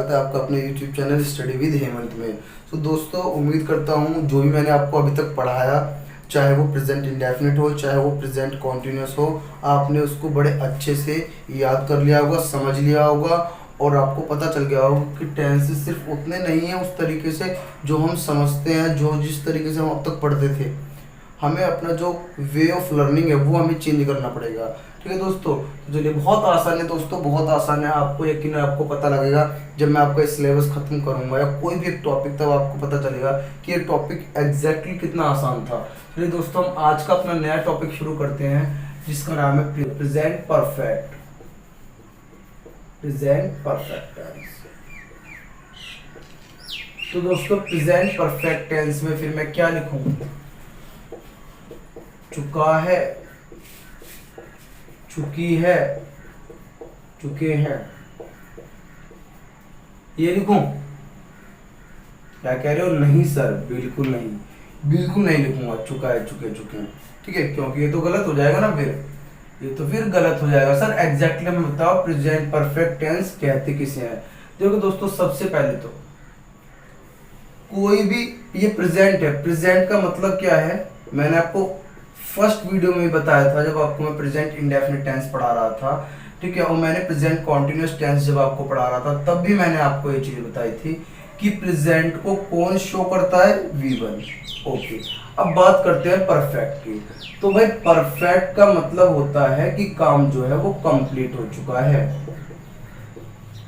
स्वागत है आपका अपने YouTube channel study with Hemant में। तो दोस्तों, उम्मीद करता हूँ जो भी मैंने आपको अभी तक पढ़ाया, चाहे वो प्रेजेंट इंडेफिनिट हो चाहे वो प्रेजेंट कॉन्टिन्यूस हो, आपने उसको बड़े अच्छे से याद कर लिया होगा, समझ लिया होगा और आपको पता चल गया होगा कि टेंसेस सिर्फ उतने नहीं हैं उस तरीके से जो हम समझते हैं, जो जिस तरीके से हम अब तक पढ़ते थे। हमें अपना जो वे ऑफ लर्निंग है वो हमें चेंज करना पड़ेगा। ठीक है दोस्तों, तो चलिए, बहुत आसान है दोस्तों, बहुत आसान है। आपको यकीन है, आपको पता लगेगा जब मैं आपका सिलेबस खत्म करूंगा या कोई भी एक टॉपिक, तब आपको पता चलेगा कि ये टॉपिक एग्जैक्टली कितना आसान था। चलिए दोस्तों, हम आज का अपना नया टॉपिक शुरू करते हैं जिसका नाम है present perfect. Present perfect tense. तो दोस्तों, प्रेजेंट परफेक्ट टेंस में फिर मैं क्या लिखूं? चुका है, चुकी है, चुके हैं, ये लिखूं? क्या कह रहे हो? नहीं सर, बिल्कुल नहीं, बिल्कुल नहीं लिखूंगा चुका है, चुके, चुके हैं। ठीक है, क्योंकि ये तो गलत हो जाएगा ना, ये तो फिर गलत हो जाएगा। सर एग्जैक्टली हमें बताओ प्रेजेंट परफेक्ट टेंस कहते किसे हैं? देखो दोस्तों, सबसे पहले तो कोई भी, ये प्रेजेंट है, प्रेजेंट का मतलब क्या है? मैंने आपको फर्स्ट वीडियो में बताया था जब आपको मैं प्रेजेंट इंडेफिनिट टेंस पढ़ा रहा था। ठीक है, और मैंने प्रेजेंट कॉन्टिन्यूअस टेंस जब आपको पढ़ा रहा था तब भी मैंने आपको ये चीज बताई थी कि प्रेजेंट को कौन शो करता है? V1। ओके, अब बात करते हैं परफेक्ट की। तो भाई, परफेक्ट का मतलब होता है कि काम जो है वो कंप्लीट हो चुका है।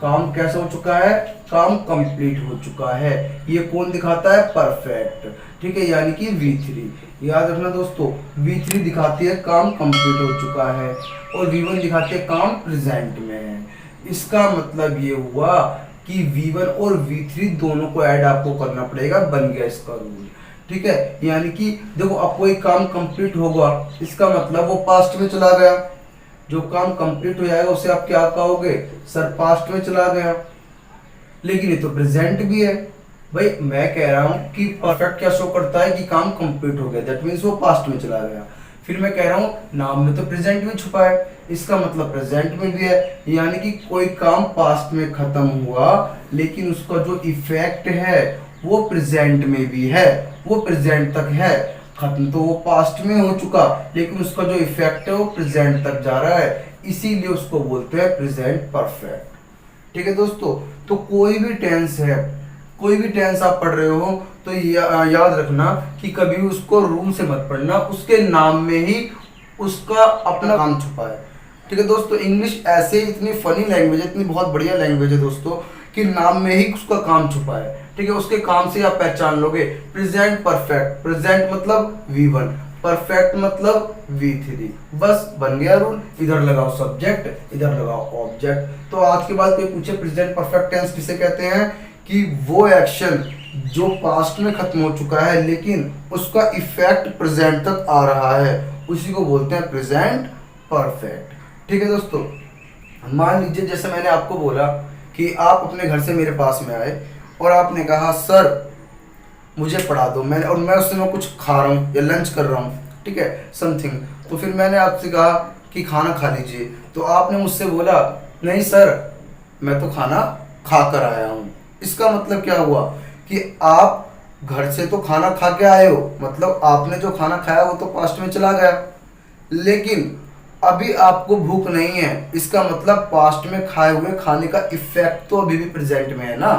काम कैसा हो चुका है? काम कंप्लीट हो चुका है। ये कौन दिखाता है? परफेक्ट। ठीक है, यानी कि V3। याद रखना दोस्तों, V3 दिखाती है काम कंप्लीट हो चुका है और V1 दिखाती है काम प्रेजेंट में है। इसका मतलब ये हुआ कि V1 और V3 दोनों को ऐड आपको करना पड़ेगा, बन गया इसका रूल। ठीक है, यानी कि देखो, अब कोई काम कंप्लीट होगा, इसका मतलब वो पास्ट में चला गया। जो काम कंप्लीट हो जाएगा उसे आप क्या कहोगे? सर पास्ट में चला गया। लेकिन ये तो प्रेजेंट भी है। भाई मैं कह रहा हूं कि परफेक्ट क्या शो करता है कि काम कंप्लीट हो गया, दैट मींस वो पास्ट में चला गया। फिर मैं कह रहा हूं नाम में तो प्रेजेंट भी छुपा है, इसका मतलब प्रेजेंट में भी है। यानी कि कोई काम पास्ट में खत्म हुआ लेकिन उसका जो इफेक्ट है वो प्रेजेंट में भी है, वो प्रेजेंट तक है। खत्म तो वो पास्ट में हो चुका लेकिन उसका जो इफेक्ट है वो प्रेजेंट तक जा रहा है, इसीलिए उसको बोलते हैं प्रेजेंट परफेक्ट। ठीक है दोस्तों, तो कोई भी टेंस है, कोई भी टेंस आप पढ़ रहे हो तो याद रखना कि कभी उसको रूल से मत पढ़ना, उसके नाम में ही उसका अपना काम छुपा है। ठीक है दोस्तों, इंग्लिश ऐसे इतनी फनी लैंग्वेज है, इतनी बहुत बढ़िया लैंग्वेज है दोस्तों कि नाम में ही उसका काम छुपा है। ठीक है, उसके काम से आप पहचान लोगे। प्रेजेंट परफेक्ट, प्रेजेंट मतलब V1, परफेक्ट मतलब V3, बस बन गया रूल। इधर लगाओ सब्जेक्ट, इधर लगाओ ऑब्जेक्ट। तो आज के बाद कोई पूछे प्रेजेंट परफेक्ट टेंस किसे कहते हैं? कि वो एक्शन जो पास्ट में खत्म हो चुका है लेकिन उसका इफेक्ट प्रेजेंट तक आ रहा है, उसी को बोलते हैं प्रेजेंट परफेक्ट। ठीक है दोस्तों, मान लीजिए जैसे मैंने आपको बोला कि आप अपने घर से मेरे पास में आए और आपने कहा सर मुझे पढ़ा दो, मैंने, और मैं उस समय कुछ खा रहा हूँ या लंच कर रहा हूँ, ठीक है, समथिंग। तो फिर मैंने आपसे कहा कि खाना खा लीजिए, तो आपने मुझसे बोला नहीं सर मैं तो खाना खा कर आया हूँ। इसका मतलब क्या हुआ कि आप घर से तो खाना खा के आए हो, मतलब आपने जो खाना खाया वो तो पास्ट में चला गया, लेकिन अभी आपको भूख नहीं है, इसका मतलब पास्ट में खाए हुए खाने का इफेक्ट तो अभी भी प्रेजेंट में है ना।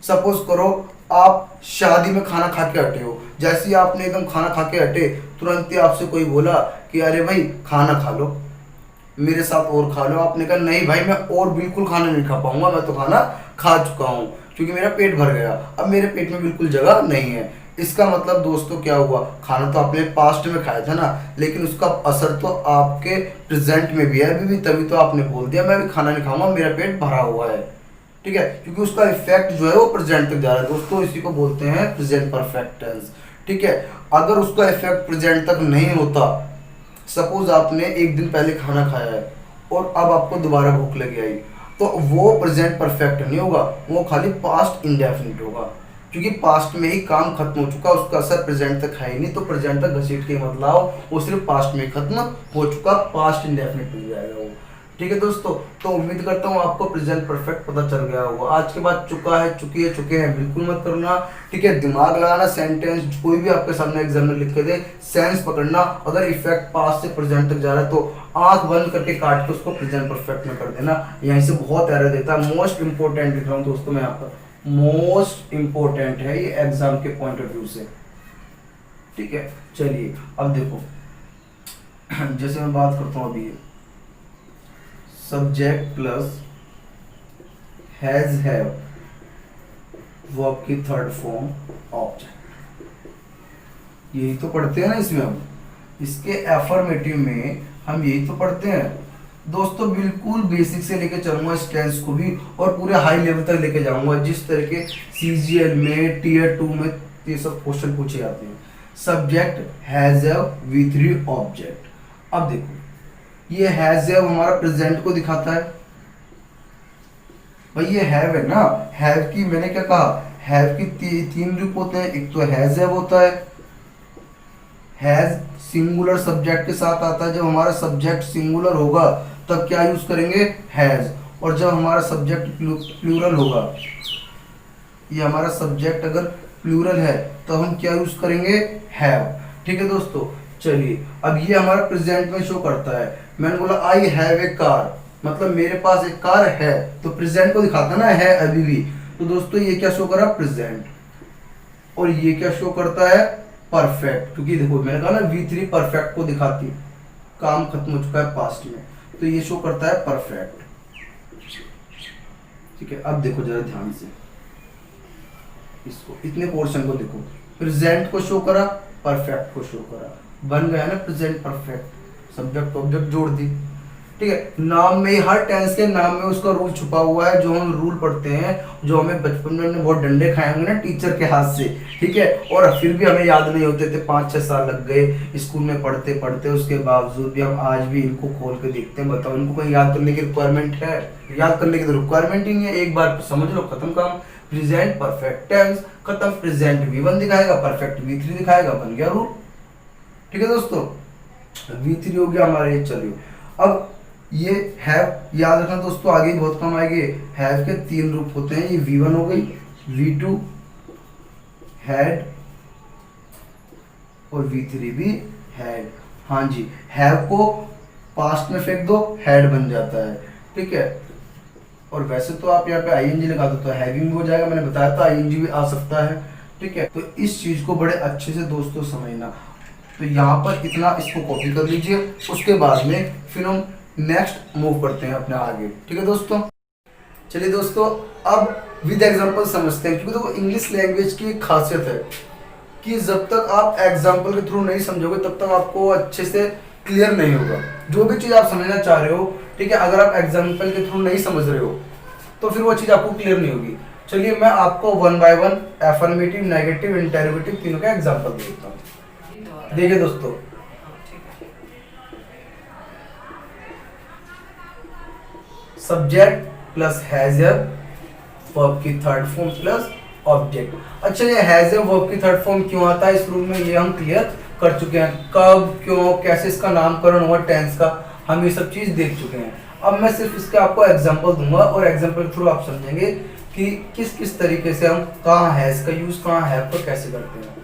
सपोज करो आप शादी में खाना खा के हटे हो, जैसे ही आपने एकदम खाना खा के हटे तुरंत ही आपसे कोई बोला कि अरे भाई खाना खा लो, मेरे साथ और खा लो। आपने कहा नहीं भाई मैं और बिल्कुल खाना नहीं खा पाऊंगा, मैं तो खाना खा चुका हूँ क्योंकि मेरा पेट भर गया, अब मेरे पेट में बिल्कुल जगह नहीं है। इसका मतलब दोस्तों क्या हुआ? खाना तो आपने पास्ट में खाया था ना, लेकिन उसका असर तो आपके प्रेजेंट में भी है अभी भी, तभी तो आपने बोल दिया मैं भी खाना नहीं खाऊंगा, मेरा पेट भरा हुआ है। ठीक है, क्योंकि उसका इफेक्ट जो है वो प्रेजेंट तक जा रहा है दोस्तों, इसी को बोलते हैं प्रेजेंट परफेक्ट टेंस। ठीक है, अगर उसका इफेक्ट प्रेजेंट तक नहीं होता, सपोज आपने एक दिन पहले खाना खाया है और अब आपको दोबारा भूख लगी आई, तो वो प्रेजेंट परफेक्ट नहीं होगा, वो खाली पास्ट इंडेफिनिट होगा, क्योंकि पास्ट में ही काम खत्म हो चुका, उसका असर प्रेजेंट तक है ही नहीं। तो प्रेजेंट तक घसीट के मत लाओ, वो सिर्फ पास्ट में खत्म हो चुका, पास्ट इंडेफिनिट मिल जाएगा वो। ठीक है दोस्तों, तो उम्मीद करता हूँ आपको प्रेजेंट परफेक्ट पता चल गया होगा। आज के बाद चुका है, चुकी है, चुके हैं बिल्कुल मत करना। ठीक है, दिमाग लगाना, सेंटेंस कोई भी आपके सामने एग्जाम में लिख के दे, सेंस पकड़ना। अगर इफेक्ट पास्ट से प्रेजेंट तक जा रहा है तो आंख बंद करके काट के उसको प्रेजेंट परफेक्ट में कर देना। यहीं से बहुत एरर देता है। मोस्ट इंपॉर्टेंट लिख रहा हूँ दोस्तों मैं यहाँ पर, मोस्ट इंपॉर्टेंट है ये एग्जाम के पॉइंट ऑफ व्यू से। ठीक है, चलिए अब देखो, जैसे मैं बात करता हूँ अभी, subject plus has have verb की थर्ड फॉर्म ऑब्जेक्ट, यही तो पढ़ते हैं ना इसमें हम। इसके एफर्मेटिव में हम यही तो पढ़ते हैं दोस्तों। बिल्कुल बेसिक से लेके चलूंगा इस टेंस को भी, और पूरे हाई लेवल तक लेके जाऊंगा, जिस तरह के सीजीएल में टीयर 2 में ये सब क्वेश्चन पूछे जाते हैं। Subject has have V3 object. अब देखो, ये हैज हैव हमारा प्रेजेंट को दिखाता है भाई, ये हैव है ना। हैव की मैंने क्या कहा, हैव की तीन रूप होते हैं। एक तो हैज हैव होता है, हैज सिंगुलर सब्जेक्ट के साथ आता है। जब हमारा सब्जेक्ट सिंगुलर होगा तब क्या यूज करेंगे, हैज। और जब हमारा सब्जेक्ट प्लूरल होगा, ये हमारा सब्जेक्ट अगर प्लूरल है तो हम क्या यूज करेंगे, हैव। ठीक है दोस्तों, चलिए अब ये हमारा प्रेजेंट में शो करता है। मैंने बोला आई हैव ए कार, मतलब मेरे पास एक कार है, तो प्रेजेंट को दिखाता ना, है अभी भी। तो दोस्तों ये क्या शो करा, प्रेजेंट। और ये क्या शो करता है, परफेक्ट। क्योंकि देखो मैंने कहा ना V3 परफेक्ट को दिखाती, काम खत्म हो चुका है पास्ट में, तो ये शो करता है परफेक्ट। ठीक है, अब देखो जरा ध्यान से इसको, इतने पोर्शन को देखो, प्रेजेंट को शो करा, परफेक्ट को शो करा, बन गया ना प्रेजेंट परफेक्ट। सब्जेक्ट ऑब्जेक्ट जोड़ दी। ठीक है, नाम में, हर टेंस के नाम में उसका रूल छुपा हुआ है, जो हम रूल पढ़ते हैं, जो हमें बचपन में हमने बहुत डंडे खाए होंगे ना टीचर के हाथ से। ठीक है, और फिर भी हमें याद नहीं होते थे, 5-6 साल लग गए स्कूल में पढ़ते पढ़ते, उसके बावजूद भी हम आज भी इनको खोल के देखते हैं। बताओ, इनको कोई याद करने की रिक्वायरमेंट है? याद करने की तो रिक्वायरमेंट ही नहीं है, एक बार समझ लो खत्म काम। प्रेजेंट परफेक्ट टेंस खत्म, प्रेजेंट V1 दिखाएगा, परफेक्ट V3 दिखाएगा, बन गया रूल। ठीक है दोस्तों, V3 हो गया हमारा ये। चलिए अब ये हैव याद रखना दोस्तों, आगे बहुत काम आएंगे। हैव के 3 रूप होते हैं, ये V1 हो गई, V2 हैड, और V3 भी हैड। हाँ जी, हैव को पास्ट में फेंक दो, हैड बन जाता है। ठीक है, और वैसे तो आप यहाँ पे ING लगा दो तो हैविंग हो जाएगा, मैंने बताया था ING भी आ सकता है। ठीक है, तो इस चीज को बड़े अच्छे से दोस्तों समझना। तो यहाँ पर इतना इसको कॉपी कर लीजिए, उसके बाद में फिर हम नेक्स्ट मूव करते हैं अपने आगे। ठीक है दोस्तों, चलिए दोस्तों अब विद एग्जांपल समझते हैं। क्योंकि देखो इंग्लिश लैंग्वेज की एक खासियत है कि जब तक आप एग्जांपल के थ्रू नहीं समझोगे तब तक आपको अच्छे से क्लियर नहीं होगा जो भी चीज़ आप समझना चाह रहे हो। ठीक है, अगर आप एग्जांपल के थ्रू नहीं समझ रहे हो तो फिर वो चीज़ आपको क्लियर नहीं होगी। चलिए मैं आपको 1 बाय 1 एफर्मेटिव, नेगेटिव, इंटेरोगेटिव तीनों का एग्जांपल देता हूँ। देखिए दोस्तों, subject plus has have verb की थर्ड फॉर्म प्लस ऑब्जेक्ट। अच्छा, ये हैज हैव वर्ब की थर्ड फॉर्म क्यों आता है इस रूल में, ये हम क्लियर कर चुके हैं। कब, क्यों, कैसे इसका नामकरण हुआ टेंस का, हम ये सब चीज देख चुके हैं। अब मैं सिर्फ इसके आपको एग्जांपल दूंगा और एग्जांपल के थ्रू आप समझेंगे कि किस किस तरीके से हम कहाँ हैज का यूज, कहाँ हैव का कैसे करते हैं।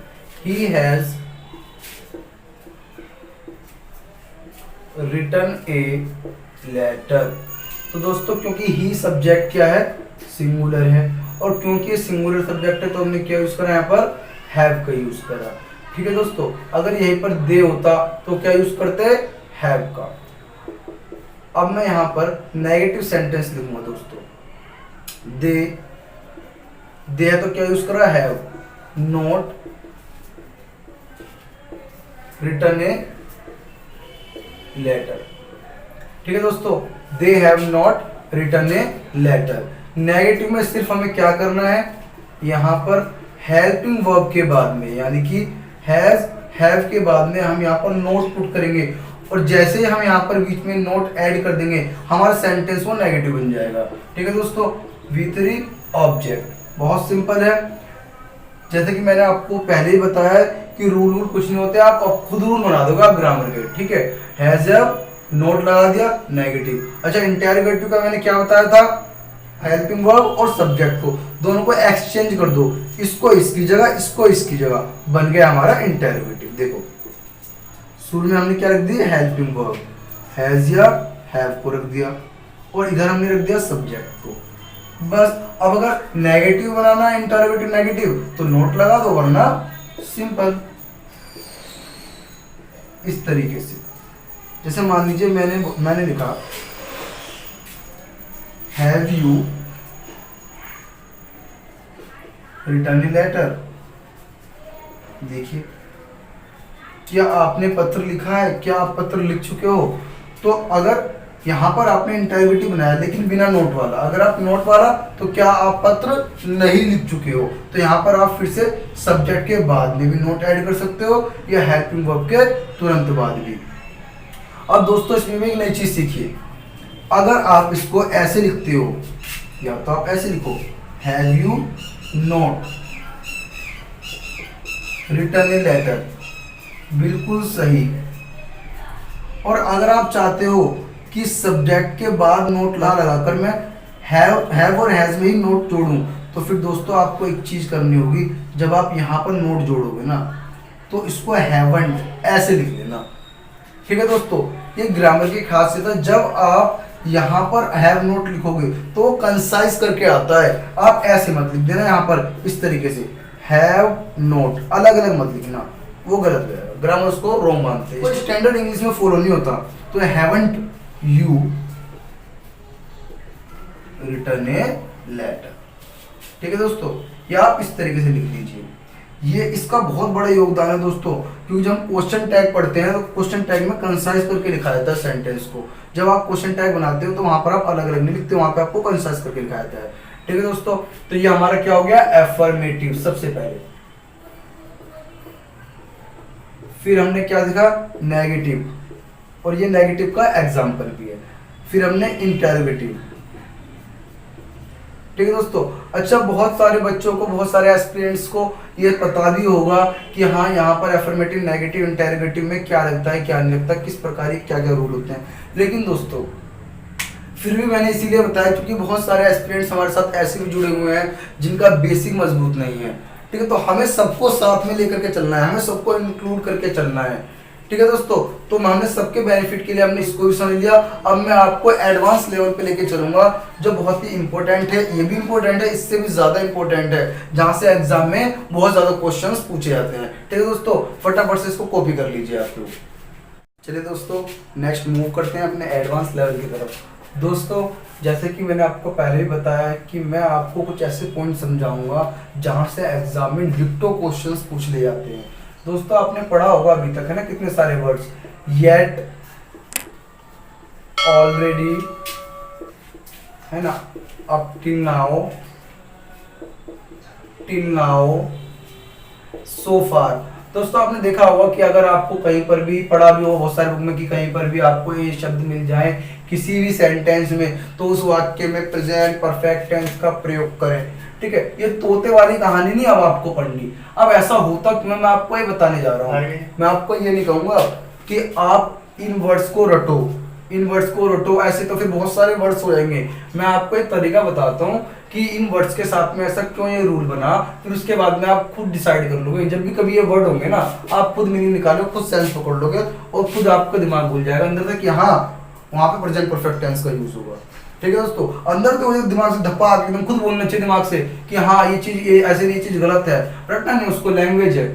He has written a letter. तो दोस्तों क्योंकि ही सब्जेक्ट क्या है, सिंगुलर है, और क्योंकि ये सिंगुलर सब्जेक्ट है तो हमने क्या यूज करा, यहाँ पर हैव का यूज करा। ठीक है दोस्तों, अगर यहीं पर दे होता तो क्या यूज करते, हैव का। अब मैं यहाँ पर नेगेटिव सेंटेंस लिखूंगा दोस्तों। दे है तो क्या यूज करा, have. Not written a letter. ठीक है दोस्तों, they have not written a letter. Negative में सिर्फ हमें क्या करना है, यहाँ पर हेल्पिंग वर्ब के बाद में, यानी कि हैज हैव के बाद में हम यहाँ पर नोट पुट करेंगे, और जैसे ही हम यहाँ पर बीच में नोट ऐड कर देंगे हमारा सेंटेंस वो नेगेटिव बन जाएगा। ठीक है दोस्तों, V3 ऑब्जेक्ट बहुत सिंपल है। जैसे कि मैंने आपको पहले ही बताया है कि रूल कुछ नहीं होते, आप खुद रूल बना दोगे आप ग्रामर के। ठीक है, हैज हैव नोट लगा दिया नेगेटिव। अच्छा इंटेरोगेटिव का मैंने क्या बताया था, हेल्पिंग वर्ब और सब्जेक्ट को दोनों को एक्सचेंज कर दो, इसको इसकी जगह इसको इसकी जगह, बन गया हमारा इंटेरोगेटिव। देखो शुरू में हमने क्या रख दिया, हेल्पिंग वर्ब हैज या हैव को रख दिया, और इधर हमने रख दिया सब्जेक्ट को। बस अब अगर नेगेटिव बनाना है इंटेरोगेटिव नेगेटिव तो नोट लगा दो, वरना सिंपल इस तरीके से। जैसे मान लीजिए मैंने लिखा have you return a letter, देखिए क्या आपने पत्र लिखा है, क्या आप पत्र लिख चुके हो। तो अगर यहाँ पर आपने इंटेरोगेटिव बनाया लेकिन बिना नोट वाला, अगर आप नोट वाला तो क्या आप पत्र नहीं लिख चुके हो, तो यहाँ पर आप फिर से सब्जेक्ट के बाद में भी नोट ऐड कर सकते हो या हेल्पिंग वर्ब के तुरंत बाद भी। अब दोस्तों इसमें भी एक नई चीज सीखिए, अगर आप इसको ऐसे लिखते हो या तो आप ऐसे लिखो have you not return a letter, बिल्कुल सही। और अगर आप चाहते हो कि सब्जेक्ट के बाद नोट ला लगाकर मैं हैव और हैज में ही नोट जोड़ूं, तो फिर दोस्तों आपको एक चीज करनी होगी, जब आप यहाँ पर नोट जोड़ोगे ना तो इसको हैवंट ऐसे लिख लेना, ठीक है दोस्तों। ये ग्रामर की खासियत है, जब आप यहाँ पर हैव नोट लिखोगे तो कंसाइज करके आता है, आप ऐसे मत लिख देना यहाँ पर इस तरीके से हैव नोट, अलग अलग मत लिखना, वो गलत हो जाएगा, ग्रामर उसको रॉन्ग मानते हैं, कोई स्टैंडर्ड इंग्लिश में फॉलो नहीं होता। तो haven't you return a letter, ठीक है दोस्तों, या आप इस तरीके से लिख लीजिए। ये इसका बहुत बड़ा योगदान है दोस्तों, क्योंकि जब हम क्वेश्चन टैग पढ़ते हैं तो क्वेश्चन टैग में कंसाइज करके लिखा जाता है सेंटेंस को। जब आप क्वेश्चन टैग बनाते हो तो वहां पर आप अलग अलग नहीं लिखते, वहां पे आपको कंसाइज करके लिखा जाता है, ठीक है दोस्तों। तो ये हमारा क्या हो गया, एफर्मेटिव सबसे पहले। फिर हमने क्या देखा, नेगेटिव, और ये नेगेटिव का एग्जाम्पल भी है। फिर हमने इंटेरोगेटिव, ठीक है दोस्तों। अच्छा बहुत सारे बच्चों को, बहुत सारे एस्पिरेंट्स को ये पता भी होगा कि हाँ यहाँ पर एफर्मेटिव नेगेटिव इंटेरोगेटिव में क्या लगता है क्या नहीं लगता, किस प्रकार के क्या क्या रूल होते हैं। लेकिन दोस्तों फिर भी मैंने इसीलिए बताया क्योंकि बहुत सारे एस्पिरेंट्स हमारे साथ ऐसे भी जुड़े हुए हैं जिनका बेसिक मजबूत नहीं है, ठीक है। तो हमें सबको साथ में लेकर के चलना है, हमें सबको इंक्लूड करके चलना है, ठीक है दोस्तों। तो हमने सबके बेनिफिट के लिए हमने इसको भी समझ लिया। अब मैं आपको एडवांस लेवल पे लेके चलूंगा जो बहुत ही इंपॉर्टेंट है, ये भी इंपॉर्टेंट है, इससे भी ज्यादा इंपॉर्टेंट है, जहां से एग्जाम में बहुत ज्यादा क्वेश्चंस पूछे जाते हैं, ठीक है दोस्तों। फटाफट से इसको कॉपी कर लीजिए आप लोग। चलिए दोस्तों नेक्स्ट मूव करते हैं अपने एडवांस लेवल की तरफ। दोस्तों जैसे कि मैंने आपको पहले भी बताया है कि मैं आपको कुछ ऐसे पॉइंट समझाऊंगा जहां से एग्जाम में डिक्टो क्वेश्चंस पूछ ले जाते हैं। दोस्तों आपने पढ़ा होगा अभी तक है ना, कितने सारे वर्ड्स, येट, ऑलरेडी, है ना, up till now, till now, so far. दोस्तों आपने देखा होगा कि अगर आपको कहीं पर भी पढ़ा भी हो बहुत सारे बुक में कि कहीं पर भी आपको ये शब्द मिल जाए किसी भी सेंटेंस में, तो उस वाक्य में प्रेजेंट परफेक्ट टेंस का प्रयोग करें, ठीक है। ये तोते वाली कहानी नहीं अब आपको पढ़नी। अब ऐसा होता क्यों, मैं आपको ये बताने जा रहा हूँ। मैं आपको ये नहीं कहूंगा कि आप इन वर्ड्स को रटो, इन वर्ड्स को रटो, ऐसे तो फिर बहुत सारे वर्ड्स हो जाएंगे। मैं आपको एक तरीका बताता हूँ कि इन वर्ड्स के साथ में ऐसा क्यों ये रूल बना, फिर उसके बाद में आप खुद डिसाइड कर लोगे। जब भी कभी ये वर्ड होंगे ना, आप खुद मीनिंग निकालो, खुद सेंस पकड़ लोगे और खुद आपका दिमाग भूल जाएगा अंदर से कि हाँ वहां पे प्रेजेंट परफेक्ट टेंस का यूज होगा, ठीक है दोस्तों। अंदर तो दिमाग से धप्पा आके एकदम खुद बोलना चाहिए दिमाग से कि हाँ ये चीज ये ऐसे ये चीज गलत है, रटना नहीं उसको, लैंग्वेज है।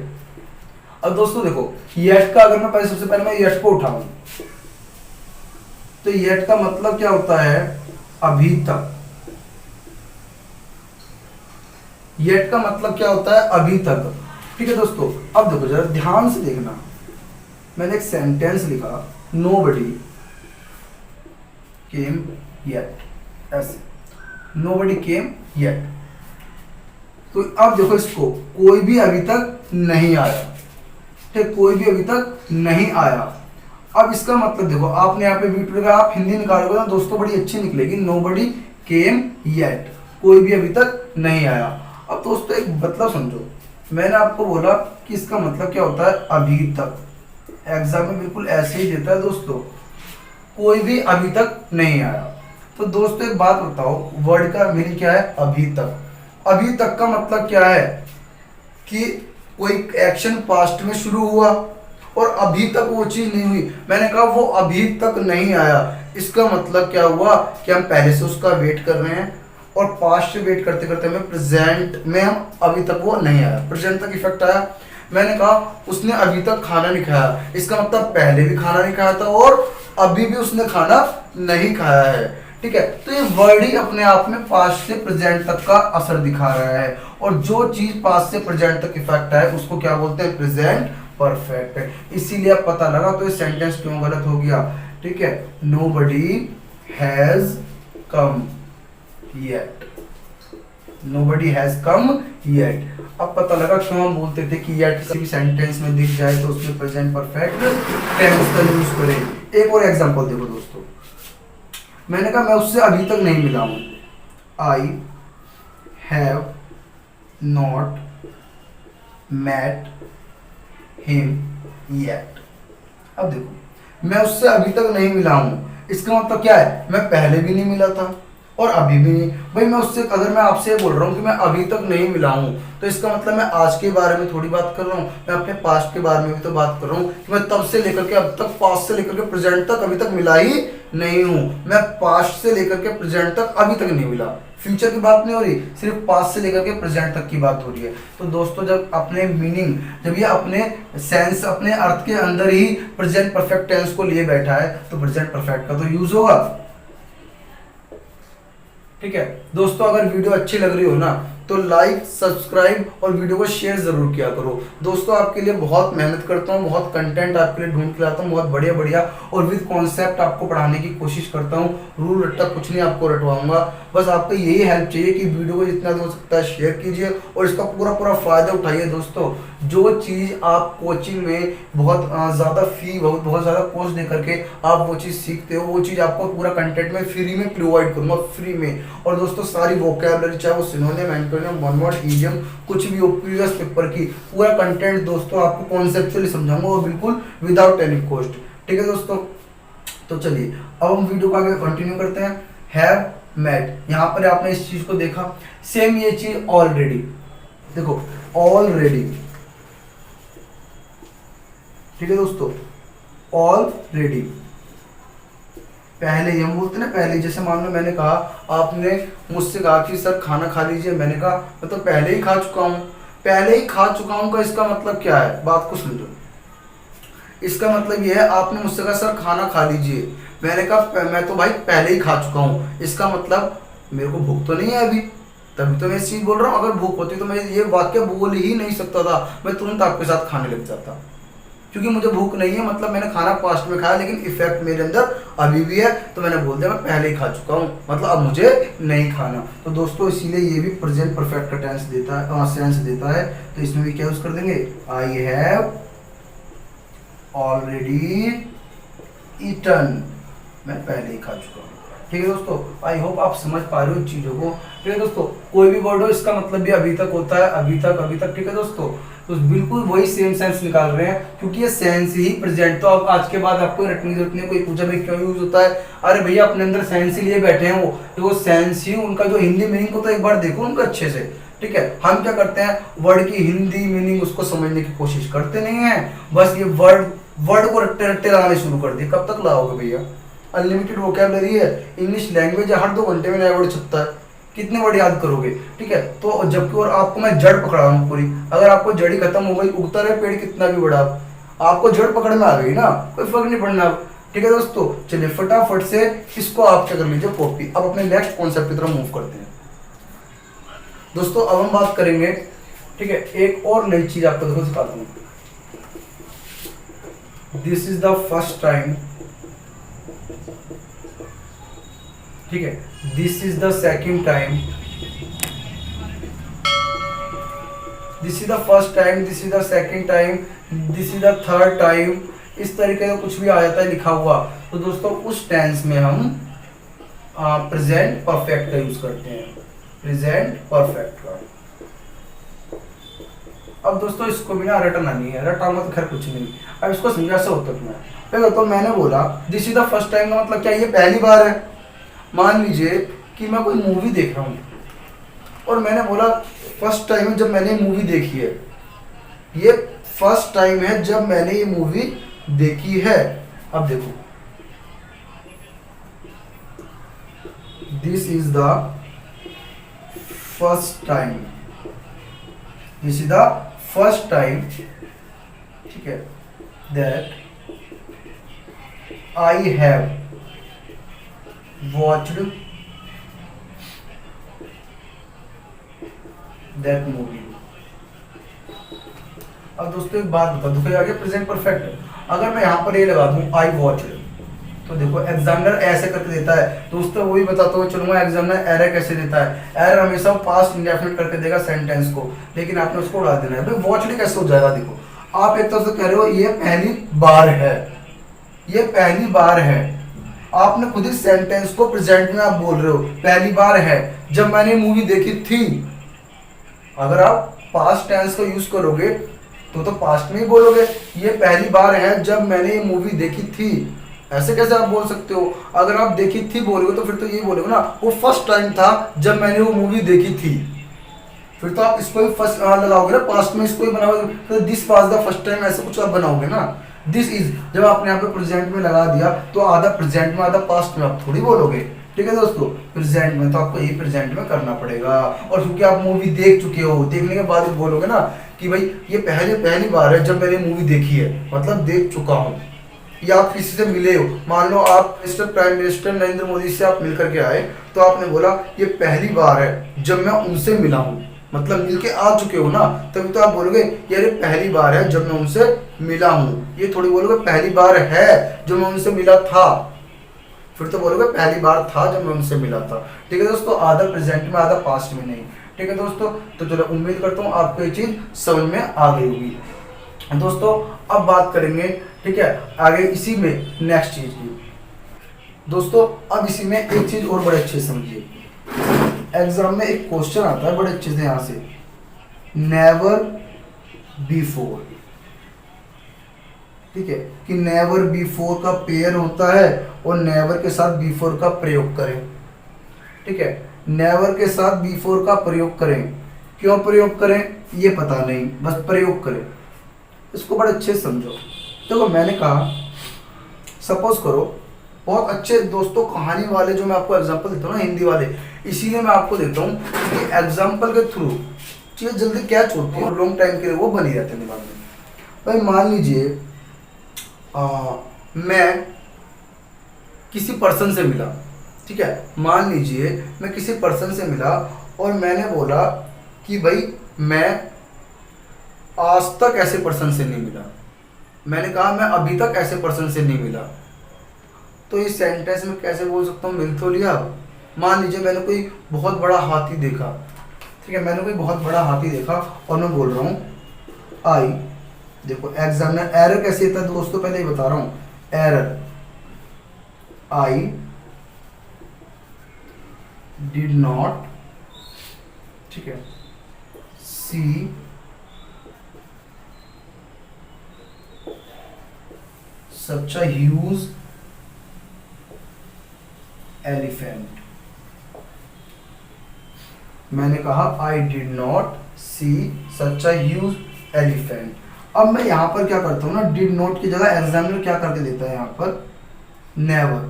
अब दोस्तों देखो येट का, अगर मैं पहले सबसे पहले मैं येट को उठाऊं तो येट का मतलब क्या होता है, अभी तक। येट का मतलब क्या होता है, अभी तक, ठीक है दोस्तों। अब देखो जरा ध्यान से देखना, मैंने एक सेंटेंस लिखा, नोबडी केम येट, ऐसे नोबडी केम येट। तो अब देखो इसको, कोई भी अभी तक नहीं आया, ठीक, कोई भी अभी तक नहीं आया। अब इसका मतलब देखो, आपने यहाँ पे वीडियो का आप हिंदी निकालोगे ना दोस्तों बड़ी अच्छी निकलेगी, नोबडी केम येट, कोई भी अभी तक नहीं आया। अब दोस्तों एक मतलब समझो, मैंने आपको बोला कि इसका मतलब क्या होता है, अभी तक। एग्जाम में बिल्कुल ऐसे ही देता है दोस्तों, कोई भी अभी तक नहीं आया। तो दोस्तों एक बात बताओ, वर्ड का मीनिंग क्या है? अभी तक। अभी तक का मतलब क्या है कि कोई एक्शन पास्ट में शुरू हुआ और अभी तक वो चीज नहीं हुई। मैंने कहा वो अभी तक नहीं आया, इसका मतलब क्या हुआ कि हम पहले से उसका वेट कर रहे हैं और पास्ट से वेट करते करते हमें प्रेजेंट में हम अभी तक वो नहीं आया, प्रेजेंट तक इफेक्ट आया। मैंने कहा उसने अभी तक खाना नहीं खाया, इसका मतलब पहले भी खाना नहीं खाया था और अभी भी उसने खाना नहीं खाया है। ठीक है, तो ये वर्ड ही अपने आप में पास्ट से प्रेजेंट तक का असर दिखा रहा है और जो चीज पास्ट से प्रेजेंट तक इफेक्ट है उसको क्या बोलते हैं? प्रेजेंट परफेक्ट है। इसीलिए अब पता लगा तो ये सेंटेंस क्यों गलत हो गया। ठीक है, nobody has come yet, nobody has come yet. अब पता लगा क्यों हम बोलते थे कि येट किसी भी सेंटेंस में दिख जाए तो उसमें प्रेजेंट परफेक्ट टेंस का यूज करें। एक और एग्जांपल देखो दोस्तों, मैंने कहा मैं उससे अभी तक नहीं मिला हूं, I have not met him yet. अब देखो मैं उससे अभी तक नहीं मिला हूं, इसका मतलब क्या है? मैं पहले भी नहीं मिला था और अभी भी नहीं। भाई मैं उससे, अगर मैं आपसे बोल रहा हूँ कि मैं अभी तक नहीं मिला हूँ तो इसका मतलब मैं आज के बारे में थोड़ी बात कर रहा हूँ, मैं अपने पास्ट के बारे में भी तो बात कर रहा हूँ कि मैं तब से लेकर के अब तक, पास्ट से लेकर के प्रेजेंट तक अभी तक मिला ही नहीं हूँ। मैं पास्ट से लेकर के प्रेजेंट तक अभी तक नहीं मिला, फ्यूचर की बात नहीं हो रही, सिर्फ पास्ट से लेकर के प्रेजेंट तक की बात हो रही है। तो दोस्तों जब अपने मीनिंग, जब ये अपने सेंस, अपने अर्थ के अंदर ही प्रेजेंट परफेक्ट टेंस को लिए बैठा है तो प्रेजेंट परफेक्ट का तो यूज होगा। ठीक है दोस्तों, अगर वीडियो अच्छी लग रही हो ना तो लाइक, सब्सक्राइब और वीडियो को शेयर जरूर किया करो। दोस्तों आपके लिए बहुत मेहनत करता हूँ, बहुत कंटेंट आपके लिए ढूंढ के लाता हूँ, बहुत बढ़िया बढ़िया और विद कॉन्सेप्ट आपको पढ़ाने की कोशिश करता हूँ। रूल रट्टा कुछ नहीं आपको रटवाऊंगा, बस आपको यही हेल्प चाहिए कि वीडियो को जितना हो सकता है शेयर कीजिए और इसका पूरा पूरा फायदा उठाइए। दोस्तों जो चीज़ आप कोचिंग में बहुत ज़्यादा फी, बहुत ज़्यादा कोर्स दे करके आप वो चीज़ सीखते हो, वो चीज़ आपको पूरा कंटेंट में फ्री में प्रोवाइड करूँगा, फ्री में। और दोस्तों सारी वोकैबुलरी, चाहे वो synonym, antonym, one word, idiom, कुछ भी हो, प्रीवियस पेपर की पूरा कंटेंट दोस्तों आपको कॉन्सेप्चुअली समझाऊंगा और बिल्कुल विदाउट एनी कॉस्ट। ठीक है दोस्तों, तो चलिए अब हम वीडियो को आगे कंटिन्यू करते हैं। हैव मेट, यहाँ पर आपने इस चीज को देखा, सेम ये चीज ऑलरेडी, देखो ऑलरेडी। ठीक है दोस्तों, ऑलरेडी पहले ही हम बोलते ना, पहले, जैसे मान लो मैंने कहा, आपने मुझसे कहा कि सर खाना खा लीजिए, मैंने कहा मैं तो पहले ही खा चुका हूँ। पहले ही खा चुका हूँ का इसका मतलब क्या है? बात को समझो। इसका मतलब ये है, आपने मुझसे कहा सर खाना खा लीजिए, मैंने कहा मैं तो भाई पहले ही खा चुका हूँ, इसका मतलब मेरे को भूख तो नहीं है अभी, तभी तो मैं इस चीज बोल रहा हूँ। अगर भूख होती तो मैं ये वाक्य बोल ही नहीं सकता था, मैं तुरंत आपके साथ खाने लग जाता। क्योंकि मुझे भूख नहीं है, मतलब मैंने खाना पास्ट में खाया लेकिन इफेक्ट मेरे अंदर अभी भी है, तो मैंने बोल दिया मैं पहले ही खा चुका हूँ, मतलब अब मुझे नहीं खाना। तो दोस्तों इसीलिए ये भी प्रेजेंट परफेक्ट का टेंस देता है, सेंस देता है। तो इसमें भी क्या यूज कर देंगे? आई हैव ऑलरेडी ईटन, मैं पहले ही खा चुका हूँ। ठीक है दोस्तों, आई होप आप समझ पा रहे हो चीजों को। ठीक है दोस्तों, कोई भी वर्ड हो इसका मतलब भी अभी तक होता है, अभी तक, अभी तक। ठीक है दोस्तों, तो बिल्कुल वही सेम सेंस निकाल रहे हैं क्योंकि ये सेंस ही प्रेजेंट। तो अब आज के बाद आपको रटने की जरूरत नहीं है। कोई पूछा भाई क्यों यूज होता है, अरे भैया अपने अंदर सेंस ही लिए बैठे हैं वो, तो वो सेंस ही, उनका जो हिंदी मीनिंग को तो एक बार देखो उनका अच्छे से। ठीक है, हम क्या करते हैं, वर्ड की हिंदी मीनिंग उसको समझने की कोशिश करते नहीं है, बस ये वर्ड को रट्टे रट्टे लगाने शुरू कर दिए। कब तक लाओगे भैया? अनलिमिटेड वोकैबुलरी है, इंग्लिश लैंग्वेज है, हर 2 घंटे में नया वर्ड छपता है, कितने वर्ड याद करोगे? ठीक है, तो जबकि और आपको मैं जड़ पकड़ा हूँ पूरी, अगर आपको जड़ ही खत्म हो गई, उगता रहे पेड़ कितना भी बड़ा, आपको जड़ पकड़ में आ गई ना, कोई फर्क नहीं पड़ना। ठीक है दोस्तों, चलिए फटाफट से इसको आप क्या कर लीजिए, कॉपी। अब अपने नेक्स्ट कॉन्सेप्ट की तरफ मूव करते हैं दोस्तों। अब हम बात करेंगे, ठीक है, एक और नई चीज आपको देखो सिखाता हूँ। This is the first time, ठीक है, this is the second time, this is the first time, this is the second time, this is the third time, इस तरीके का कुछ भी आ जाता है लिखा हुआ, तो दोस्तों उस टेंस में हम प्रेजेंट परफेक्ट का यूज करते हैं, प्रेजेंट परफेक्ट का। अब दोस्तों इसको भी ना रटना नहीं है, रटाऊंगा तो खैर कुछ नहीं। अब इसको समझा ऐसा होता क्यों है। देखो तो मैंने बोला this is the first time का मतलब क्या, ये पहली बार है। मान लीजिए कि मैं कोई मूवी देख रहा हूँ और मैंने बोला फर्स्ट टाइम है जब मैंने मूवी देखी है, ये फर्स्ट टाइम है जब मैंने ये मूवी देखी है। अब देखो this is the first time, this is the first time, ठीक है, that I have watched that movie. अब दोस्तों एक बात बता दो, आगे प्रेजेंट परफेक्ट अगर मैं यहाँ पर ये लगा दूं आई वॉच्ड, तो देखो एग्जामिनर ऐसे करके देता है दोस्तों, वही बताता हुआ चलूंगा एग्जामिनर एरर कैसे देता है। एरर हमेशा पास्ट इंडेफिनिट करके देगा सेंटेंस को, लेकिन आपने उसको उड़ा देना है। भाई वॉच्ड कैसे हो जाएगा, देखो आप एक तरफ से कह रहे हो ये पहली बार है, ये पहली बार है, आपने खुद ही सेंटेंस को प्रेजेंट में आप बोल रहे हो पहली बार है जब मैंने मूवी देखी थी। अगर आप पास्ट टेंस का यूज करोगे तो पास्ट में ही बोलोगे ये पहली बार है जब मैंने ये मूवी देखी थी। ऐसे कैसे आप बोल सकते हो, अगर आप देखी थी बोलोगे तो फिर तो ये बोलोगे ना वो फर्स्ट टाइम था जब मैंने वो मूवी देखी थी, फिर तो आप इसको ही फर्स्ट लगाओगे ना, पास्ट में इसको ही बनाओगे, तो this was the first time ऐसा कुछ आप बनाओगे ना। दिस इज जब आपने यहाँ पे प्रेजेंट में लगा दिया तो आधा प्रेजेंट में आधा पास्ट में आप थोड़ी बोलोगे। ठीक है दोस्तों, प्रेजेंट में तो आपको यही प्रेजेंट में करना पड़ेगा। और क्योंकि आप मूवी देख चुके हो, देखने के बाद बोलोगे ना कि भाई ये पहली बार है जब मैंने मूवी देखी है, मतलब देख चुका हूँ। या आप किसी से मिले हो, मान लो आप mister prime minister Narendra Modi से आप मिल करके आए, तो आपने बोला ये पहली बार है जब मैं उनसे मिला हूँ, मतलब मिल के आ चुके हो ना, तभी तो आप बोलोगे यार ये पहली बार है जब मैं उनसे मिला हूँ। ये थोड़ी बोलोगे पहली बार है जब मैं उनसे मिला था, फिर तो बोलोगे पहली बार था जब मैं उनसे मिला था। ठीक है दोस्तों, आधा प्रेजेंट में आधा पास्ट में नहीं। ठीक है दोस्तों, तो चलो उम्मीद करता हूँ आपको ये चीज समझ में आ गई होगी। दोस्तों अब बात करेंगे, ठीक है, आगे इसी में नेक्स्ट चीज की। दोस्तों अब इसी में एक चीज और बड़े अच्छे से समझिए, एग्जाम में एक क्वेश्चन आता है बड़े अच्छे से यहाँ से, नेवर बिफोर। ठीक है, कि नेवर बिफोर का पेयर होता है और नेवर के साथ बिफोर का प्रयोग करें। ठीक है, नेवर के साथ बिफोर का प्रयोग करें, क्यों प्रयोग करें ये पता नहीं, बस प्रयोग करें। इसको बड़े अच्छे से समझो। देखो मैंने कहा सपोज करो, बहुत अच्छे दोस्तों कहानी वाले जो मैं आपको एग्जांपल देता हूँ ना हिंदी वाले, इसीलिए मैं आपको देता हूँ कि एग्जांपल के थ्रू चीज़ जल्दी कैच होती है और लॉन्ग टाइम के लिए वो बनी रहते हैं दिमाग में। भाई मान लीजिए मैं किसी पर्सन से मिला, ठीक है, मान लीजिए मैं किसी पर्सन से मिला और मैंने बोला कि भाई मैं आज तक ऐसे पर्सन से नहीं मिला, मैंने कहा मैं अभी तक ऐसे पर्सन से नहीं मिला, तो इस सेंटेंस में कैसे बोल सकता हूँ मिल तो लिया। मान लीजिए मैंने कोई बहुत बड़ा हाथी देखा, ठीक है, मैंने कोई बहुत बड़ा हाथी देखा और मैं बोल रहा हूँ आई, देखो एग्जामिनर एरर कैसे होता है दोस्तों, पहले ही बता रहा हूँ, एरर आई डिड नॉट, ठीक है, सी such a huge elephant। मैंने कहा I did not see such a huge elephant। अब मैं यहाँ पर क्या करता हूँ ना, did not की जगह एग्जामिनर क्या करके देता है यहाँ पर never।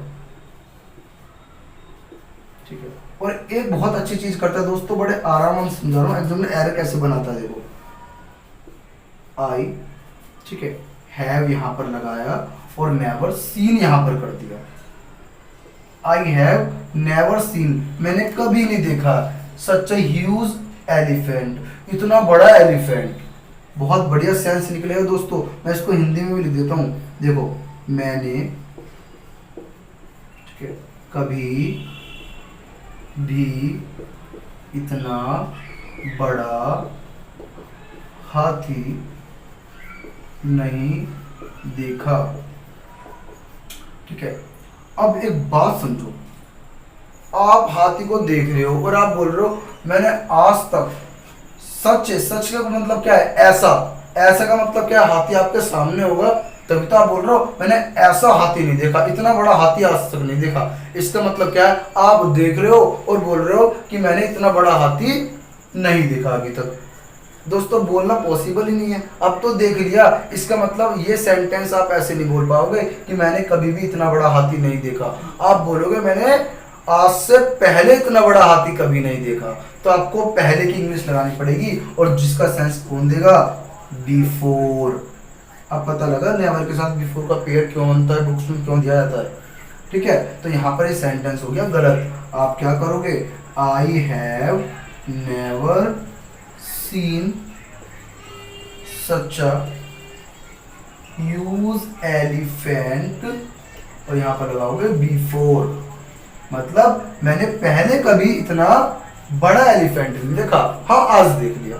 ठीक है, और एक बहुत अच्छी चीज करता है दोस्तों, बड़े आराम से समझा रहा हूँ, एग्जामिनर एरर कैसे बनाता है। देखो I, ठीक है, हैव यहाँ पर लगाया और नेवर सीन यहाँ पर कर दिया। आई हैव नेवर सीन, मैंने कभी नहीं देखा, सच ए ह्यूज एलिफेंट, इतना बड़ा एलिफेंट। बहुत बढ़िया सेंस निकलेगा दोस्तों, मैं इसको हिंदी में भी लिख देता हूँ। देखो मैंने, ठीक है, कभी भी इतना बड़ा हाथी नहीं देखा। ठीक है, अब एक बात समझो, आप हाथी को देख रहे हो और आप बोल रहे हो मैंने आज तक सच है, सच का मतलब क्या है, ऐसा। ऐसा का मतलब क्या है, हाथी आपके सामने होगा, तभी तो आप बोल रहे हो मैंने ऐसा हाथी नहीं देखा, इतना बड़ा हाथी आज तक नहीं देखा। इसका मतलब क्या है, आप देख रहे हो और बोल रहे हो कि मैंने इतना बड़ा हाथी नहीं देखा अभी तक। दोस्तों बोलना पॉसिबल ही नहीं है, अब तो देख लिया, इसका मतलब ये सेंटेंस आप ऐसे नहीं बोल पाओगे कि मैंने कभी भी इतना बड़ा हाथी नहीं देखा। आप बोलोगे मैंने आज से पहले इतना बड़ा हाथी कभी नहीं देखा। तो आपको पहले की इंग्लिश लगानी पड़ेगी, और जिसका सेंस कौन देगा, बिफोर। अब पता लगा नेवर के साथ बिफोर का पेयर क्यों बनता है, बुक्स में क्यों दिया जाता है। ठीक है, तो यहाँ पर ये सेंटेंस हो गया गलत। आप क्या करोगे, I have never seen such a huge elephant, और यहाँ पर लगाओगे बिफोर, मतलब मैंने पहले कभी इतना बड़ा एलिफेंट नहीं देखा। हाँ आज देख लिया,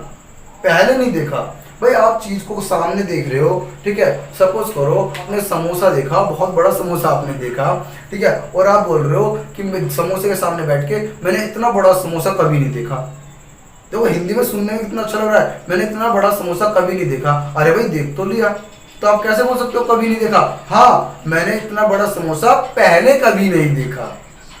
पहले नहीं देखा। भाई आप चीज को सामने देख रहे हो, ठीक है, सपोज करो आपने समोसा देखा, बहुत बड़ा समोसा आपने देखा, ठीक है, और आप बोल रहे हो कि मैं समोसे के सामने बैठ के मैंने इतना बड़ा समोसा कभी नहीं देखा। देखो हिंदी में सुनने में कितना अच्छा लग रहा है, मैंने इतना बड़ा समोसा कभी नहीं देखा। अरे भाई देख तो लिया, तो आप कैसे बोल सकते हो कभी नहीं देखा। हाँ मैंने इतना बड़ा समोसा पहले कभी नहीं देखा।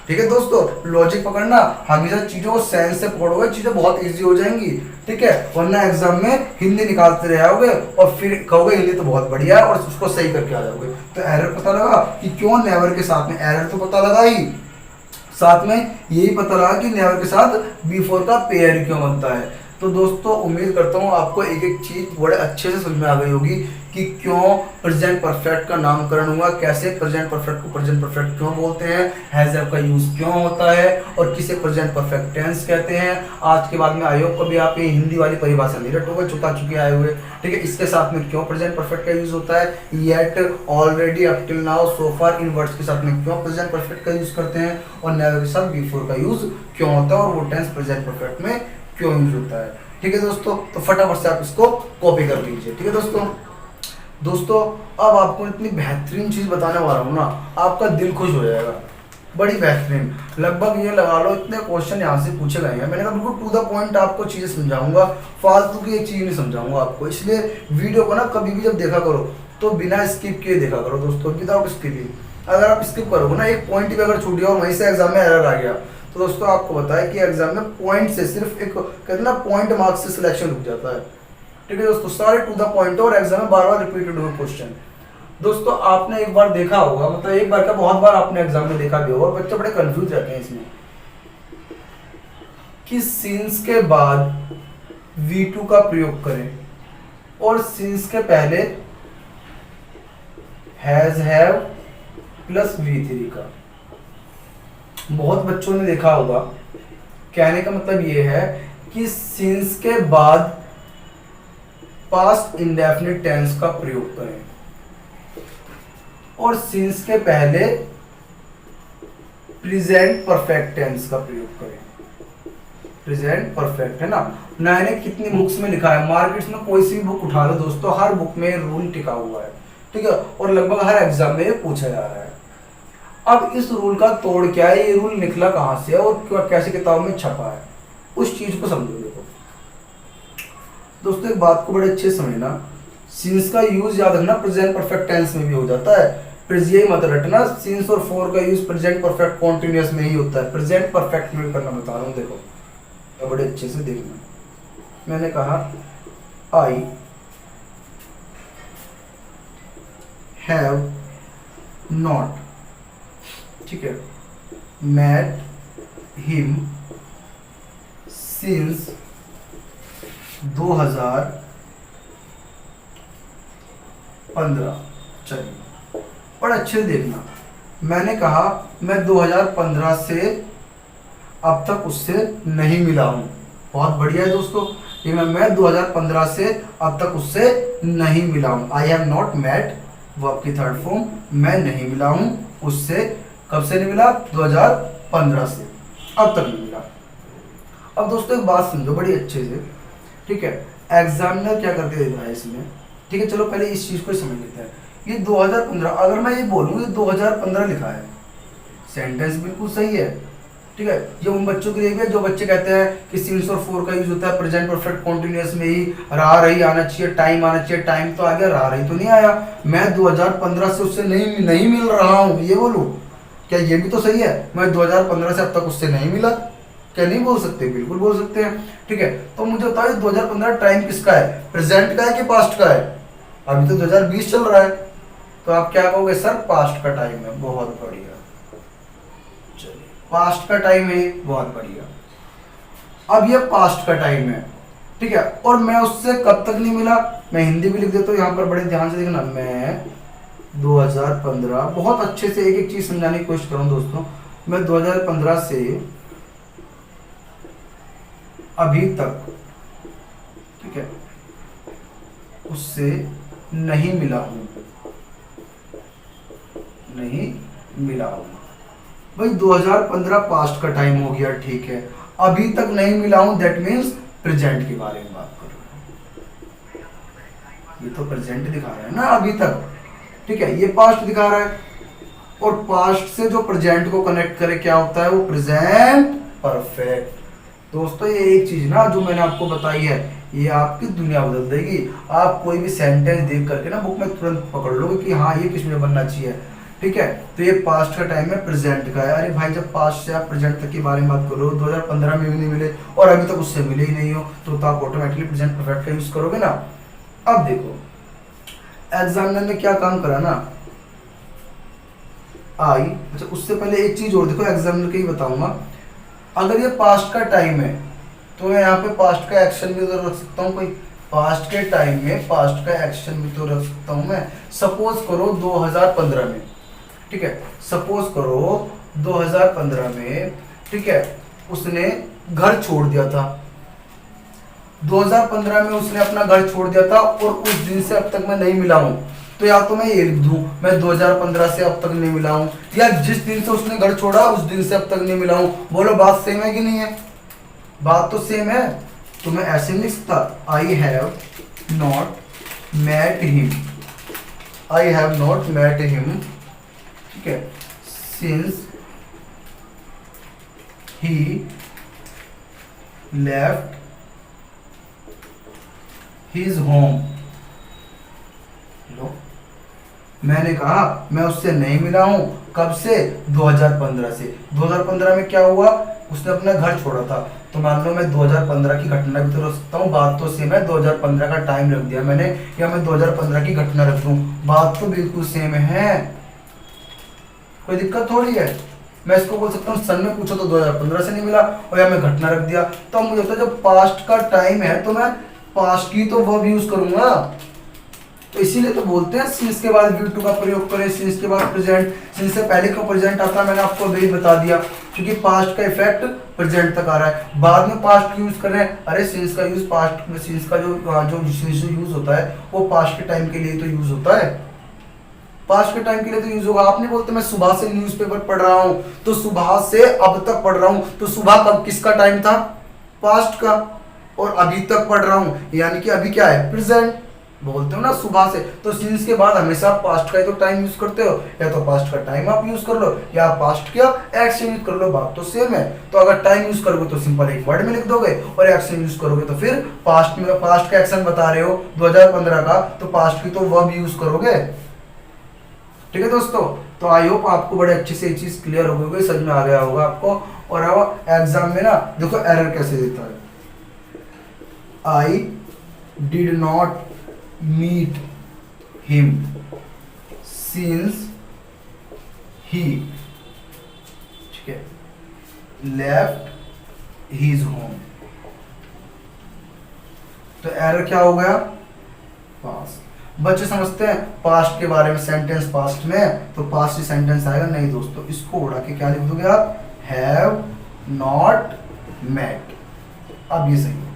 ठीक है दोस्तों, लॉजिक पकड़ना, हमेशा चीजों को सेंस से पकड़ोगे, चीजें बहुत इजी हो जाएंगी। ठीक है, वरना एग्जाम में हिंदी निकालते रहोगे और फिर कहोगे हिंदी तो बहुत बढ़िया है, और उसको सही करके आ जाओगे। तो एरर पता लगा कि क्यों नेवर के साथ में, एरर तो पता लगा ही, साथ में यही पता लगा कि नेवर के साथ बिफोर का पेयर क्यों बनता है। तो दोस्तों उम्मीद करता हूँ आपको एक एक चीज बड़े अच्छे से समझ में आ गई होगी कि क्यों प्रेजेंट परफेक्ट का नामकरण हुआ, कैसे प्रेजेंट परफेक्ट को प्रेजेंट परफेक्ट क्यों बोलते हैं, हैज हैव का यूज क्यों होता है, और किसे प्रेजेंट परफेक्ट टेंस कहते हैं। आज के बाद में आयोग को भी आप ये हिंदी वाली परिभाषा नहीं रटोगे, चुका चुके आए हुए। ठीक है, इसके साथ में क्यों प्रेजेंट परफेक्ट का यूज होता है, yet, already, up till now, so far, इन वर्ड्स के साथ में क्यों प्रेजेंट परफेक्ट का यूज करते हैं, और नेवर के साथ बिफोर का यूज क्यों होता है, और वो टेंस प्रेजेंट परफेक्ट में क्यों यूज होता है। ठीक है दोस्तों, तो फटाफट से आप इसको कॉपी कर लीजिए। ठीक है दोस्तों अब आपको इतनी बेहतरीन चीज बताने वाला हूँ ना, आपका दिल खुश हो जाएगा, बड़ी बेहतरीन। लगभग ये लगा लो इतने क्वेश्चन यहाँ से पूछे गए हैं, मैंने कहा बिल्कुल टू द पॉइंट आपको चीजें समझाऊंगा, फालतू की एक चीज नहीं समझाऊंगा आपको। इसलिए वीडियो को ना कभी भी जब देखा करो तो बिना स्किप किए देखा करो दोस्तों, विदाउट स्किपिंग। अगर आप स्किप करोगे ना, एक पॉइंट भी अगर छूट गया और वहीं से एग्जाम में एरर आ गया, तो दोस्तों आपको बताया कि एग्जाम में पॉइंट से सिर्फ एक कहते हैं ना पॉइंट मार्क्स से सिलेक्शन रुक जाता है। ठीक है दोस्तों, सारे टू द पॉइंट और एग्जाम में बार बार रिपीटेड हुए क्वेश्चन। दोस्तों आपने एक बार देखा होगा, मतलब एक बार क्या बहुत बार आपने एग्जाम में देखा भी होगा, और बच्चे बड़े कंफ्यूज रहते हैं इसमें कि सिंस के बाद V2 का प्रयोग करें और सिंस के पहले हैज हैव प्लस V3 का। बहुत बच्चों ने देखा होगा, कहने का मतलब ये है कि सिंस के बाद पास्ट इंडेफिनिट टेंस का प्रयोग करें और सिंस के पहले प्रेजेंट परफेक्ट टेंस का प्रयोग करें। प्रेजेंट परफेक्ट है ना, मैंने कितनी बुक्स में लिखा है, मार्केट्स में कोई सी भी बुक उठा लो दोस्तों, हर बुक में रूल टिका हुआ है। ठीक है, और लगभग हर एग्जाम में ये पूछा जा रहा है। अब इस रूल का तोड़ क्या है, ये रूल निकला कहां से है और कैसे किताब में छपा है, उस चीज को समझो। देखो दोस्तों एक बात को बड़े अच्छे से समझना, सिंस का यूज याद रखना प्रेजेंट परफेक्ट टेंस में भी हो जाता है। यही मत रटना सिंस और फॉर का यूज प्रेजेंट परफेक्ट कॉन्टिन्यूअस में ही होता है, प्रेजेंट परफेक्ट में करना बता रहा हूँ। देखो तो बड़े अच्छे से देखना, मैंने कहा आई हैव नॉट, ठीक है, met him since 2015। चलिए बड़ा अच्छे से देखना, मैंने कहा मैं 2015 से अब तक उससे नहीं मिला हूँ। बहुत बढ़िया है दोस्तों, ये मैं 2015 से अब तक उससे नहीं मिला हूँ। I have not met, verb की थर्ड फॉर्म, मैं नहीं मिला हूँ उससे। कब से नहीं मिला, 2015 से अब तक नहीं मिला। अब दोस्तों एक बात समझो बड़ी अच्छे से, ठीक है, एग्जामिनर क्या करके दे रहा है इसमें। ठीक है, चलो पहले इस चीज को समझ लेते हैं। ये 2015, अगर मैं ये बोलूँ ये 2015 लिखा है, सेंटेंस बिल्कुल सही है, ठीक है, ये उन बच्चों के लिए भी है जो बच्चे कहते हैं कि सिंस और फोर का यूज होता है प्रेजेंट परफेक्ट कॉन्टिन्यूअस में ही, रहा रही आना चाहिए, टाइम आना चाहिए, टाइम तो आ गया, रहा रही तो नहीं आया, मैं 2015 से उससे नहीं नहीं मिल रहा हूँ, ये बोलूँ क्या? ये भी तो सही है, मैं 2015 से अब तक उससे नहीं मिला, क्या नहीं बोल सकते? बिल्कुल बोल सकते हैं। ठीक है, तो मुझे बताओ 2015 टाइम किसका है, प्रेजेंट का है कि पास्ट का है? अभी तो 2020 चल रहा है, तो आप क्या कहोगे? सर पास्ट का टाइम है। बहुत बढ़िया, चलिए पास्ट का टाइम है, बहुत बढ़िया। अब ये पास्ट का टाइम है, ठीक है, और मैं उससे कब तक नहीं मिला? मैं हिंदी भी लिख देता हूँ यहाँ पर, बड़े ध्यान से देखना। मैं 2015, बहुत अच्छे से एक एक चीज समझाने की कोशिश करूँ दोस्तों, मैं 2015 से अभी तक, ठीक है, उससे नहीं मिला हूं, नहीं मिला हूं। भाई 2015 पास्ट का टाइम हो गया, ठीक है, अभी तक नहीं मिला हूं, दैट मीन्स प्रेजेंट के बारे में बात कर रहा हूं। ये तो प्रेजेंट दिखा रहा है ना अभी तक, ठीक है, ये पास्ट दिखा रहा है, और पास्ट से जो प्रेजेंट को कनेक्ट करे क्या होता है? वो प्रेजेंट परफेक्ट। दोस्तों ये एक चीज ना जो मैंने आपको बताई है, ये आपकी दुनिया बदल देगी। आप कोई भी सेंटेंस देख करके ना बुक में तुरंत पकड़ लोगे कि हाँ ये किस में बनना चाहिए, ठीक है। तो ये पास्ट का टाइम है, प्रेजेंट का है। अरे भाई जब पास्ट से आप प्रेजेंट तक के बारे में बात करो, 2015 में भी नहीं मिले और अभी तक उससे मिले ही नहीं हो, तो आप ऑटोमेटिकली प्रेजेंट परफेक्ट का यूज करोगे ना। अब देखो एग्जामिनर ने क्या काम करा ना, आई, अच्छा उससे पहले एक चीज और देखो, एग्जामिनर के ही बताऊंगा। अगर ये पास्ट का टाइम है तो मैं यहाँ पे पास्ट का एक्शन भी तो रख सकता हूँ, कोई पास्ट के टाइम में पास्ट का एक्शन भी तो रख सकता हूँ मैं। सपोज करो 2015 में, ठीक है, सपोज करो 2015 में, ठीक है, उसने घर छोड़ दिया था। 2015 में उसने अपना घर छोड़ दिया था और उस दिन से अब तक मैं नहीं मिला हूँ, तो या तो मैं ये लिख दूं मैं 2015 से अब तक नहीं मिला हूं, या जिस दिन से उसने घर छोड़ा उस दिन से अब तक नहीं मिला हूं। बोलो बात सेम है कि नहीं है? बात तो सेम है। तो मैं ऐसे नहीं लिखता, I have not met him, I have not met him, ठीक है, since he left his home. लो, मैंने कहा मैं उससे नहीं मिला हूं, कब से? 2015 से। 2015 में क्या हुआ? उसने अपना घर छोड़ा था, तो मान लो मैं 2015 की घटना भी तो रख सकता हूँ, बात तो सेम है। 2015 का टाइम रख दिया मैंने, या मैं 2015 की घटना रख दूं, बात तो बिल्कुल सेम है, कोई दिक्कत थोड़ी है। मैं इसको बोल सकता हूँ सन में पूछो तो 2015 से नहीं मिला, और या मैं घटना रख दिया। तो मुझे लगता है जब पास्ट का टाइम है तो मैं पास्ट की तो वर्ब यूज करूंगा, तो इसीलिए तो बोलते हैं सिंस के बाद वी टू का प्रयोग करें, सिंस के बाद प्रेजेंट, सिंस से पहले का प्रेजेंट आता है, मैंने आपको अभी बता दिया, क्योंकि पास्ट का इफेक्ट प्रेजेंट तक आ रहा है। बाद में पास्ट यूज कर रहे हैं, अरे सिंस का यूज पास्ट में, सिंस का जो जो यूज होता है वो पास्ट के टाइम के लिए तो यूज होता है, पास्ट के टाइम के लिए तो यूज होगा। आप नहीं बोलते मैं सुबह से न्यूज़पेपर पढ़ रहा हूं, तो सुबह से अब तक पढ़ रहा हूं, तो सुबह कब किसका टाइम था? पास्ट का, और अभी तक पढ़ रहा हूं यानी कि अभी क्या है? प्रेजेंट। बोलते हो ना सुबह से, तो सिंस के बाद हमेशा पास्ट का ही तो टाइम यूज करते हो, या तो पास्ट का टाइम आप यूज कर लो या पास्ट का एक्शन यूज कर लो, बात तो सेम है। तो अगर टाइम यूज करोगे तो सिंपल एक वर्ड में लिख दोगे, और एक्शन यूज करोगे तो फिर पास्ट में, पास्ट का एक्शन बता रहे हो 2015 का, तो पास्ट की तो वर्ब यूज करोगे। ठीक है दोस्तों, तो आई होप आपको बड़े अच्छे से ये चीज क्लियर हो गई, समझ में आ गया होगा आपको। और अब एग्जाम में ना देखो एरर कैसे देता है, I did not meet him since he, ठीक है, लेफ्ट हिज होम। तो एरर क्या हो गया? पास्ट। बच्चे समझते हैं पास्ट के बारे में, सेंटेंस पास्ट में तो पास्ट ही सेंटेंस आएगा, नहीं दोस्तों, इसको उड़ा के क्या लिख दोगे आप? Have not met. अब ये सही होगा।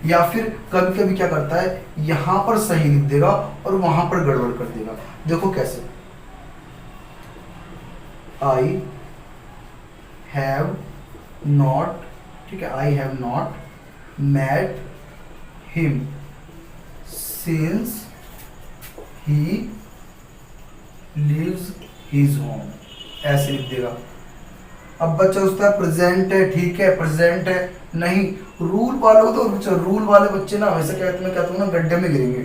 या फिर कभी कभी क्या करता है, यहां पर सही लिख देगा और वहां पर गड़बड़ कर देगा। देखो कैसे, आई हैव नॉट, ठीक है, I have not met him since he lives his home, ऐसे लिख देगा। अब बच्चा सोचता है प्रेजेंट है, ठीक है प्रेजेंट है, नहीं। रूल वालों को तो रूल वाले बच्चे ना हमेशा कहता हूँ ना गड्ढे में गिरेंगे,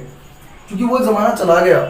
क्योंकि वो जमाना चला गया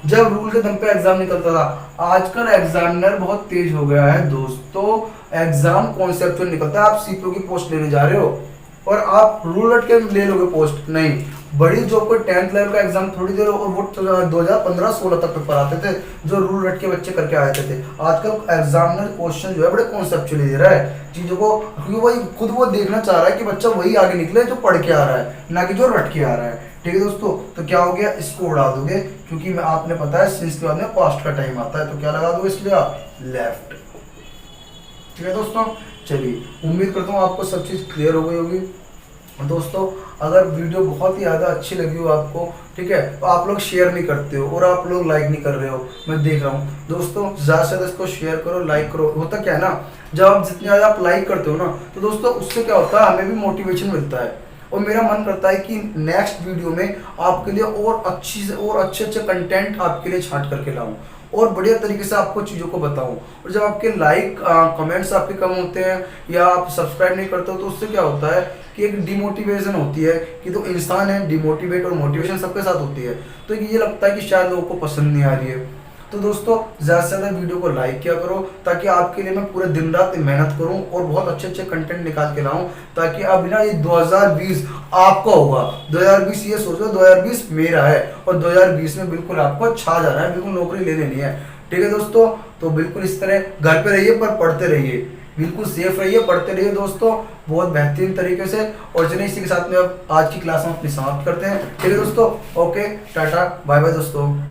जब रूल के दम पे एग्जाम निकलता था। आजकल एग्जामिनर बहुत तेज हो गया है दोस्तों, एग्जाम कॉन्सेप्चुअल निकलता है। आप सीपीओ की पोस्ट लेने जा रहे हो और आप रूल रट के ले लोगे पोस्ट, नहीं। बड़ी जो कोई 10th लेवल का एग्जाम थोड़ी देर, और वो 2015-16 तक पेपर आते थे जो रूल रट के बच्चे करके आए थे। आजकल एग्जामिनर क्वेश्चन जो है बड़े कॉन्सेप्चुअली दे रहा है चीजों को, क्योंकि वही खुद वो देखना चाह रहा है कि बच्चा वही आगे निकले जो पढ़ के आ रहा है, ना कि जो रट के आ रहा है। ठीक है दोस्तों, तो क्या हो गया, इसको उड़ा दोगे, क्योंकि आपने पता है सिंस के बाद में पास्ट का टाइम आता है, तो क्या लगा दोगे इसलिए आप लेफ्ट। ठीक है दोस्तों, चलिए उम्मीद करता हूँ आपको सब चीज़ क्लियर हो गई होगी। दोस्तों अगर वीडियो बहुत ही ज़्यादा अच्छी लगी हो आपको, ठीक है, तो आप लोग शेयर नहीं करते हो और आप लोग लाइक नहीं कर रहे हो, मैं देख रहा हूँ। दोस्तों ज़्यादा से ज़्यादा इसको शेयर करो, लाइक करो। होता क्या है ना, जब आप जितने ज़्यादा आप लाइक करते हो ना, तो दोस्तों उससे क्या होता है, हमें भी मोटिवेशन मिलता है और मेरा मन करता है कि नेक्स्ट वीडियो में आपके लिए और अच्छी से और अच्छे अच्छे कंटेंट आपके लिए छांट करके लाऊं और बढ़िया तरीके से आपको चीज़ों को बताऊं। और जब आपके लाइक कमेंट्स आपके कम होते हैं या आप सब्सक्राइब नहीं करते हो, तो उससे क्या होता है कि एक डिमोटिवेशन होती है कि तो इंसान है डिमोटिवेट, और मोटिवेशन सबके साथ होती है, तो ये लगता है कि शायद लोगों को पसंद नहीं आ रही है। तो दोस्तों ज़्यादा से ज़्यादा वीडियो को लाइक किया करो, ताकि आपके लिए मैं पूरे दिन रात मेहनत करूं और बहुत अच्छे अच्छे कंटेंट निकाल के लाऊं, ताकि अब ना ये 2020 आपका होगा। 2020 ये सोचो 2020 मेरा है और 2020 में बिल्कुल आपको छा जाना है, बिल्कुल नौकरी ले लेनी है। ठीक है दोस्तों, तो बिल्कुल इस तरह घर पे रहिए पर पढ़ते रहिए, बिल्कुल सेफ रहिए, पढ़ते रहिए दोस्तों बहुत बेहतरीन तरीके से। और चलिए इसी के साथ में अब आज की क्लास हम अपनी समाप्त करते हैं। ठीक है दोस्तों, ओके टाटा बाय बाय दोस्तों।